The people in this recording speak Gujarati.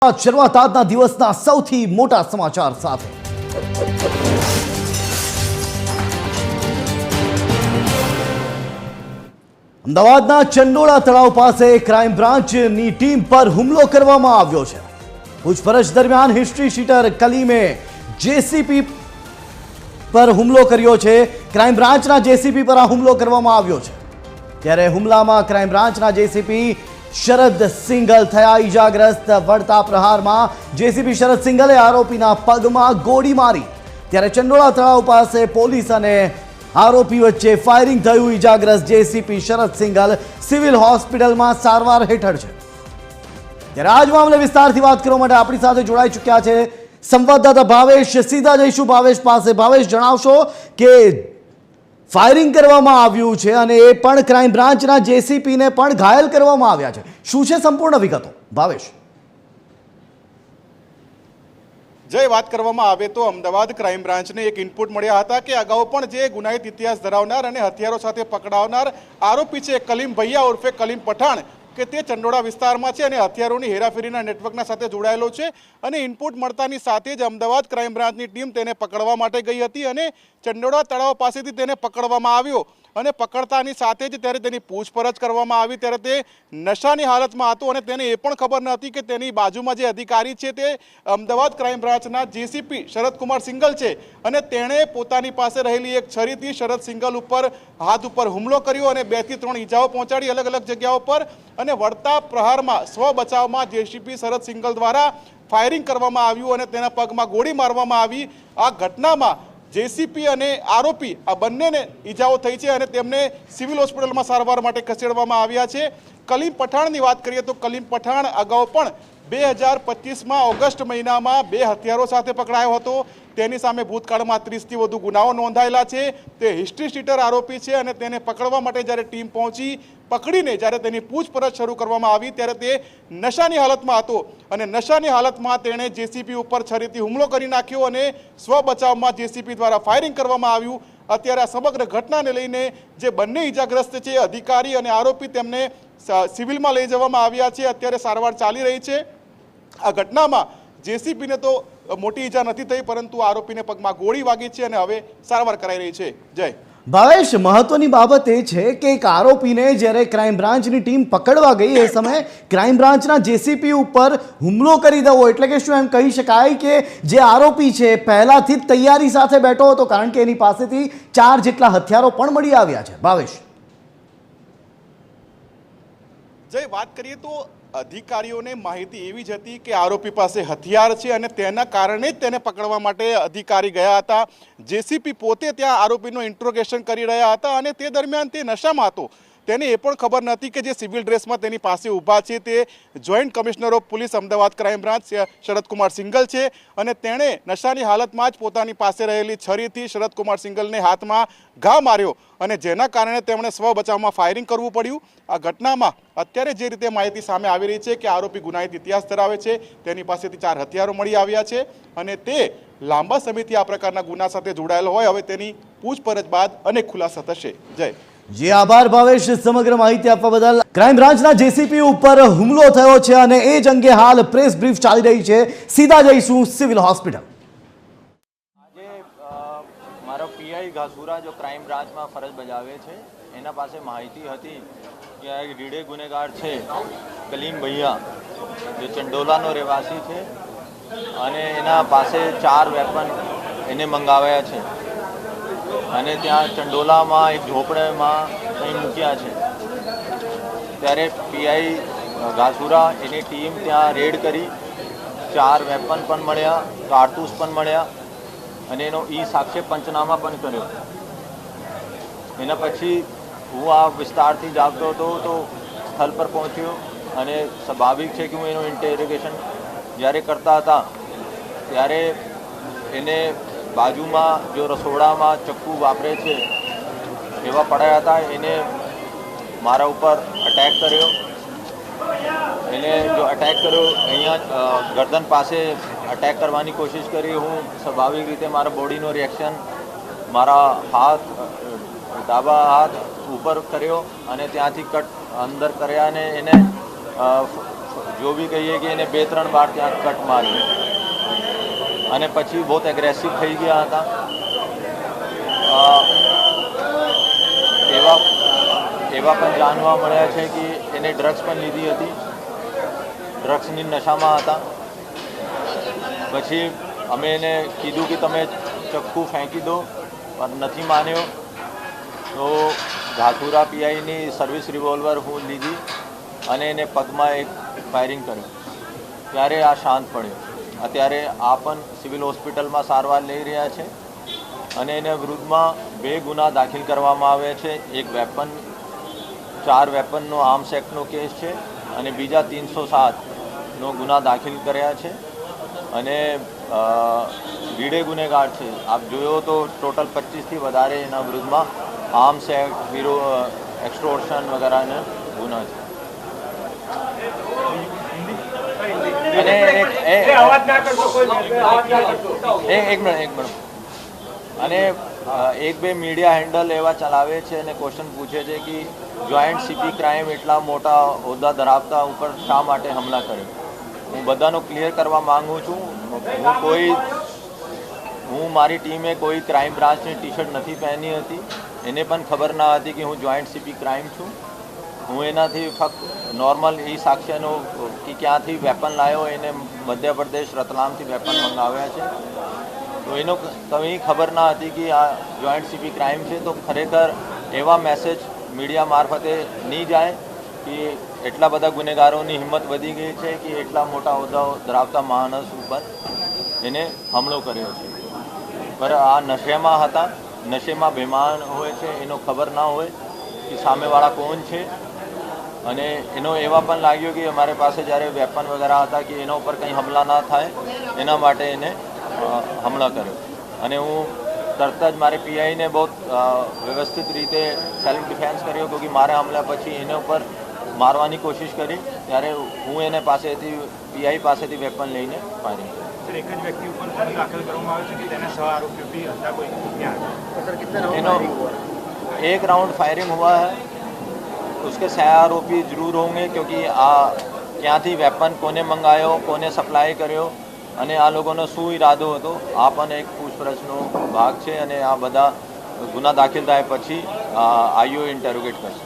શરૂઆત આજના દિવસના સૌથી મોટા સમાચાર સાથે અમદાવાદના ચંડોળા તળાવ પાસે ક્રાઇમ બ્રાન્ચની ટીમ પર હુમલો કરવામાં આવ્યો છે। પૂછપરછ દરમિયાન હિસ્ટ્રી શીટર કલીમે જેસીપી પર હુમલો કર્યો છે। ક્રાઇમ બ્રાન્ચના જેસીપી પર આ હુમલો કરવામાં આવ્યો છે, ત્યારે હુમલામાં ક્રાઇમ બ્રાન્ચના જેસીપી शरद सिंगल थया ईजाग्रस्त। वड़ता प्रहार में जेसीपी शरद सिंगले आरोपीना पग में गोली मारी, त्यारे चंडोळा तळाव पास पोलीस अने आरोपी वच्चे फायरिंग थयुं। ईजाग्रस्त जेसीपी शरद सिंगल सिविल होस्पिटल में सारवार हेठळ छे। त्यारे आज मामले विस्तारथी वात करवा माटे आपणी साथे जोड़ाई चूक्या छे संवाददाता भावेश। सीधा जईशुं भावेश पासे। भावेश, जणावशो के फायरिंग करवामां आव्युं छे अने ए पण क्राइम ब्रांचना जेसीपी ने पण घायल करवामां आव्या छे। शुं छे संपूर्ण विगतो भावेश? जय बात करवामां आवे तो अमदावाद क्राइम ब्रांच ने एक इनपुट मळ्या हता के अगाऊ पण जे गुनाहित इतिहास धरावनार अने हथियारो साथे पकड़ावनार आरोपी छे कलीम भैया उर्फे कलीम पठाण के ते चंडोळा विस्तारमां छे अने हथियारोनी हेराफेरीना नेटवर्कना साथे जोडाયેલો છે અને ઇનપુટ મળતાની સાથે જ અમદાવાદ ક્રાઇમ બ્રાન્ચની ટીમ તેને પકડવા માટે ગઈ હતી અને ચંડોળા તળાવ પાસેથી તેને પકડવામાં આવ્યો અને પકડતાની સાથે જ ત્યારે તેની પૂછપરછ કરવામાં આવી ત્યારે તે નશાની હાલતમાં હતો અને તેને એ પણ ખબર ન હતી કે તેની બાજુમાં જે અધિકારી છે તે અમદાવાદ ક્રાઇમ બ્રાન્ચના જેસીપી શરદકુમાર સિંગલ છે અને તેણે પોતાની પાસે રહેલી એક છરીથી શરદ સિંગલ ઉપર હાથ ઉપર હુમલો કર્યો અને 2 થી 3 ઈજાઓ પહોંચાડી અલગ અલગ જગ્યાઓ પર અને વળતા પ્રહારમાં સ્વ બચાવમાં જેસીપી શરદ સિંગલ દ્વારા फायरिंग करवामां आव्युं अने तेना पगमां गोળી मारवामां आवी। आ घटनामां जेसीपी अने आरोपी आ बंनेने ईजाओ थई छे अने तेमने सिविल होस्पिટલમાં सारवार माटे खसेडवामां आव्या छे। कलीम पठाणनी वात करीए तो कलीम पठाण अगाऊ पण 2025 में ऑगस्ट महीना में 2 हथियारों साथे पकड़ायो हतो। तेनी सामे भूतकाळमां 30 थी वधु गुनाओ नोंधायेला छे। ते हिस्ट्री शीटर आरोपी छे अने तेने पकड़वा माटे ज्यारे टीम पहोंची पकड़ीने ज्यारे तेनी पूछपरछ शरू करवामां आवी त्यारे ते नशानी हालतमां हतो अने नशानी हालतमां तेणे जेसीपी उपर छरीथी हुमलो करी नाख्यो अने स्व बचावमां जेसीपी द्वारा फायरिंग करवामां आव्युं। अत्यारे आ समग्र घटनाने लईने जे बंने ईजाग्रस्त छे अधिकारी अने आरोपी तेमने सिविलमां लई जवामां आव्या छे। अत्यारे सारवार चाली रही छे। आ घटनामां जेसीपी ने तो मोटी ईजा नहीं थई परंतु आरोपी ने पगमां गोળી वागी छे अने हवे सारवार कराई रही छे। जय भावेश, महत्वनी बाबत ए छे के एक आरोपी ने ज्यारे क्राइम ब्रांचनी टीम पकड़वा गई ए समय क्राइम ब्रांचना जेसीपी उपर हुमलो करी देवो एटले के शुं एम कही शकाय के जे आरोपी छे पहेलाथी ज तैयारी साथे बैठो हतो कारण के एनी पासेथी 4 जेटला हथियारो पण मळी आव्या छे। भावेश, जय बात करिए तो अधिकारीओने माहिती एवी ज हती के आरोपी पासे हथियार छे अने तेना कारणे ज तेने पकड़वा माटे अधिकारी गया हता। जेसीपी पोते त्यां आरोपीनो इंट्रोगेशन करी रह्या हता अने ते दरमियान ते नशामां हतो। तेने ए पण खबर नहोती के जे सिविल ड्रेसमां तेनी पासे ऊभा छे ते joint commissioner of police Ahmedabad crime branch Sharadkumar Singhal छे अने तेणे नशानी हालतमां ज पोतानी पासे रहेली छरीथी शरदकुमार सिंगलने हाथमां घा मार्यो અને જેના કારણે તેમણે સ્વ બચાવમાં ફાયરિંગ કરવું પડ્યું। આ ઘટનામાં અત્યારે જે રીતે માહિતી સામે આવી રહી છે કે આરોપી ગુનાહિત ઇતિહાસ ધરાવે છે, તેની પાસેથી 4 હથિયારો મળી આવ્યા છે અને તે લાંબા સમયથી આ પ્રકારના ગુના સાથે જોડાયેલો હોય। હવે તેની પૂછપરછ બાદ અનેક ખુલાસા થશે। જય जी आभार भावेश समग्र माहिती आपवा बदल। क्राइम ब्रांचना जेसीपी उपर हुमलो थयो छे अने ए ज अंगे हाल प्रेस ब्रीफ चाली रही छे। सीधा जईशुं सिविल होस्पिटल। मारो पीआई घासपुरा जो क्राइम ब्रांच में फरज बजावे छे एना पासे माहिती हती कि आ एक रीढ़े गुनेगार छे कलीम भैया जो चंडोलानो રહેવાસી छे अने एना पासे 4 वेपन एने मंगाव्या छे अने त्यां चंडोलामां एक झोपड़ेमां कहीं मूक्या छे। त्यारे पीआई घासपुरा एनी टीम त्यां रेड करी 4 वेपन पण मळ्या, कारतूस पण मळ्या અને એનો ઈ સાક્ષ્ય પંચનામા પણ કર્યો। એના પછી હું આ વિસ્તારથી જ આવતો હતો તો સ્થળ પર પહોંચ્યો અને સ્વાભાવિક છે કે હું એનું ઇન્ટેરોગેશન જ્યારે કરતા હતા ત્યારે એને બાજુમાં જો રસોડામાં ચક્કુ વાપરે છે એવા પડાયા હતા, એને મારા ઉપર અટેક કર્યો। એને જો અટેક કર્યો અહીંયા ગરદન પાસે अटैक करवानी कोशिश करी। हूँ स्वाभाविक रीते मारा बॉडीनो रिएक्शन मारा हाथ डाबा हाथ ऊपर कर्यो अने त्यांथी कट अंदर कर्या ने एने જો બી કહીએ કે એને 2-3 વાર ત્યાં કટ માર્યો અને પછી બહુ એગ્રેસિવ થઈ ગયા હતા. એવા પણ જાણવા મળ્યા છે કે એને ડ્રગ્સ પણ લીધી હતી, ડ્રગ્સની નશામાં હતા. પછી અમે એને કીધું કે તમે ચક્કુ ફેંકી દો, પણ નથી માન્યો. તો ઘાસુરા પીઆઈની સર્વિસ રિવોલ્વર હું લીધી અને એને પગમાં એક ફાયરિંગ કર્યું, ત્યારે આ શાંત પડ્યો. અત્યારે આ પણ સિવિલ હોસ્પિટલમાં સારવાર લઈ રહ્યા છે અને એને વિરુદ્ધમાં 2 ગુના દાખલ કરવામાં આવ્યા છે. એક 4 વેપનનો આર્મ્સ એક્ટનો કેસ છે અને બીજા 307નો ગુના દાખલ કર્યા છે. અને રીડે ગુનેગાર છે. આપ જોયો તો ટોટલ 25થી વધારે એના વિરુદ્ધમાં આર્મ્સ એક્ટ, એક્સટોર્શન વગેરેના ગુના છે. અને એક મિનિટ અને 1-2 મીડિયા હેન્ડલ એવા ચલાવે છે અને ક્વેશ્ચન પૂછે છે કે જોઈન્ટ સીપી ક્રાઇમ એટલા મોટા હોદ્દા ધરાવતા ઉપર શા માટે હમલા કર્યો. હું બધાનો ક્લિયર કરવા માગું છું. હું મારી ટીમે કોઈ ક્રાઇમ બ્રાન્ચની ટી શર્ટ નથી પહેરી હતી. એને પણ ખબર ના હતી કે હું જોઈન્ટ સીપી ક્રાઇમ છું. હું એનાથી ફક્ત નોર્મલ એ સાક્ષ્યનો કે ક્યાંથી વેપન લાવ્યો, એને મધ્યપ્રદેશ રતલામથી વેપન મંગાવ્યા છે. તો એનો કંઈ ખબર ના હતી કે આ જોઈન્ટ સીપી ક્રાઇમ છે. તો ખરેખર એવા મેસેજ મીડિયા મારફતે નહીં જાય કે એટલા બધા ગુનેગારોની હિંમત વધી ગઈ છે કે એટલા મોટા હોદ્દાઓ ધરાવતા માણસ ઉપર એને હુમલો કર્યો છે. પર આ નશેમાં હતા, નશેમાં બેમાન હોય છે, એનો ખબર ના હોય કે સામેવાળા કોણ છે. અને એનો એવા પણ લાગ્યો કે અમારી પાસે જ્યારે વેપન વગેરે હતા કે એના ઉપર કંઈ હમલા ના થાય, એના માટે એને હમલા કર્યો. અને હું તરત જ મારે પીઆઈને બહુ વ્યવસ્થિત રીતે સેલ્ફ ડિફેન્સ કર્યો, કે મારે હમલા પછી એના ઉપર મારવાની કોશિશ કરી, ત્યારે હું એને પાસેથી પીઆઈ પાસેથી વેપન લઈને ફાયરિંગ કર્યું. एक જ વ્યક્તિ ઉપર ગુનો દાખલ કરવામાં આવ્યો છે કે તેના 6 आरोपियों भी હતા કોઈ ત્યાં? सर कितने एनो एक राउंड फायरिंग हुआ है, उसके 6 आरोपी जरूर होंगे, क्योंकि આ ક્યાંથી વેપન કોને મંગાયો, કોને સપ્લાય કર્યો અને આ લોકોનો શું ઈરાદો હતો, આ પણ એક પૂછપરછનો ભાગ છે. અને આ બધા ગુના દાખલ થાય પછી આઈઓ ઇન્ટેરોગેટ કરશે.